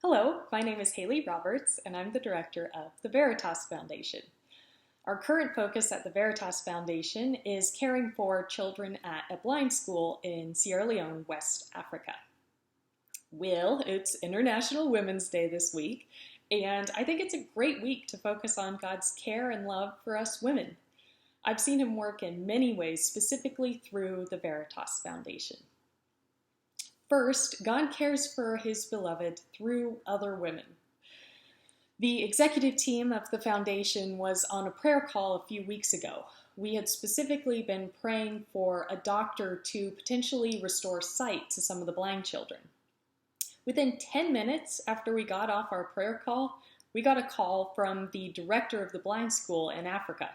Hello, my name is Haley Roberts, and I'm the director of the Veritas Foundation. Our current focus at the Veritas Foundation is caring for children at a blind school in Sierra Leone, West Africa. Well, it's International Women's Day this week, and I think it's a great week to focus on God's care and love for us women. I've seen him work in many ways, specifically through the Veritas Foundation. First, God cares for his beloved through other women. The executive team of the foundation was on a prayer call a few weeks ago. We had specifically been praying for a doctor to potentially restore sight to some of the blind children. Within 10 minutes after we got off our prayer call, we got a call from the director of the blind school in Africa.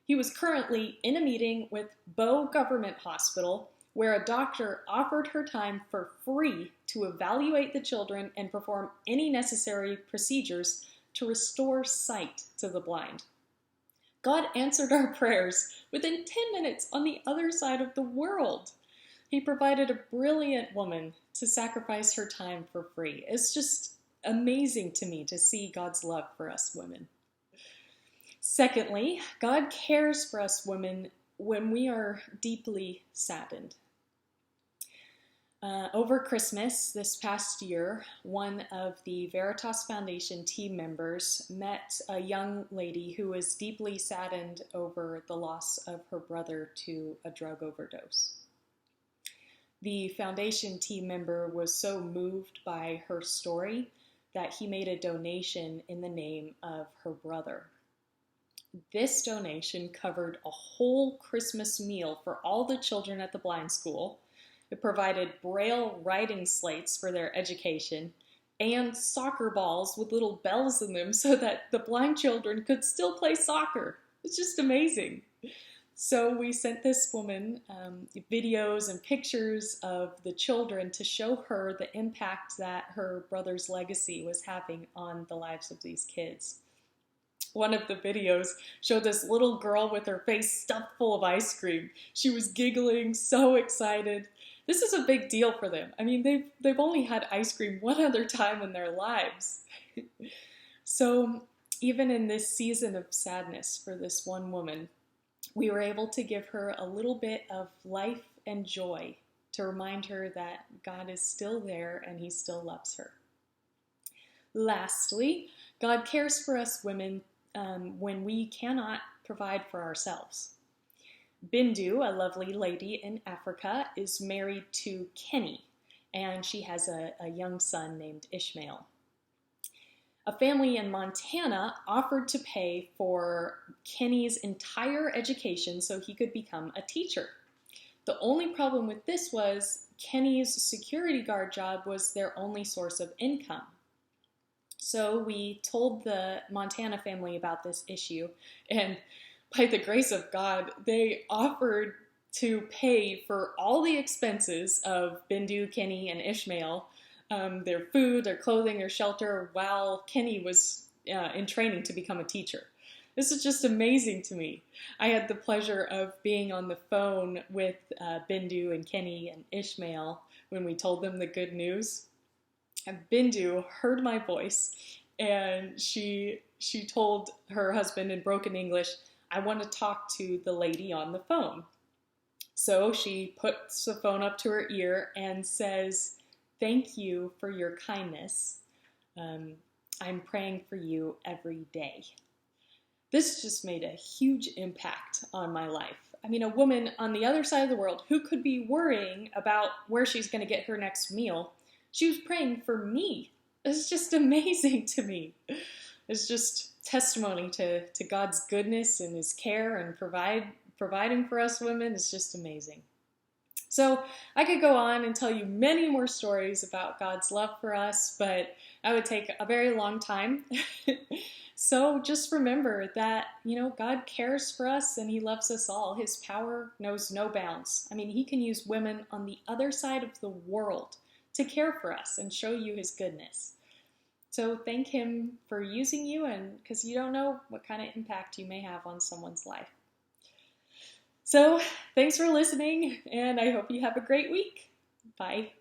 He was currently in a meeting with Bo Government Hospital where a doctor offered her time for free to evaluate the children and perform any necessary procedures to restore sight to the blind. God answered our prayers within 10 minutes on the other side of the world. He provided a brilliant woman to sacrifice her time for free. It's just amazing to me to see God's love for us women. Secondly, God cares for us women when we are deeply saddened. Over Christmas this past year, one of the Veritas Foundation team members met a young lady who was deeply saddened over the loss of her brother to a drug overdose. The foundation team member was so moved by her story that he made a donation in the name of her brother. This donation covered a whole Christmas meal for all the children at the blind school. It provided Braille writing slates for their education and soccer balls with little bells in them so that the blind children could still play soccer. It's just amazing. So we sent this woman videos and pictures of the children to show her the impact that her brother's legacy was having on the lives of these kids. One of the videos showed this little girl with her face stuffed full of ice cream. She was giggling, so excited. This is a big deal for them. I mean, they've only had ice cream one other time in their lives. So even in this season of sadness for this one woman, we were able to give her a little bit of life and joy to remind her that God is still there and he still loves her. Lastly, God cares for us women when we cannot provide for ourselves. Bindu, a lovely lady in Africa, is married to Kenny, and she has a young son named Ishmael. A family in Montana offered to pay for Kenny's entire education so he could become a teacher. The only problem with this was Kenny's security guard job was their only source of income. So we told the Montana family about this issue, and by the grace of God, they offered to pay for all the expenses of Bindu, Kenny, and Ishmael, their food, their clothing, their shelter, while Kenny was in training to become a teacher. This is just amazing to me. I had the pleasure of being on the phone with Bindu and Kenny and Ishmael when we told them the good news. And Bindu heard my voice, and she told her husband in broken English, "I want to talk to the lady on the phone." So she puts the phone up to her ear and says, "Thank you for your kindness. I'm praying for you every day." This just made a huge impact on my life. I mean, a woman on the other side of the world who could be worrying about where she's going to get her next meal, she was praying for me. It's just amazing to me. It's just testimony to God's goodness and his care and providing for us women is just amazing. So I could go on and tell you many more stories about God's love for us, but that would take a very long time. So just remember that, God cares for us and he loves us all. His power knows no bounds. I mean, he can use women on the other side of the world to care for us and show you his goodness. So thank him for using you, and because you don't know what kind of impact you may have on someone's life. So thanks for listening, and I hope you have a great week. Bye.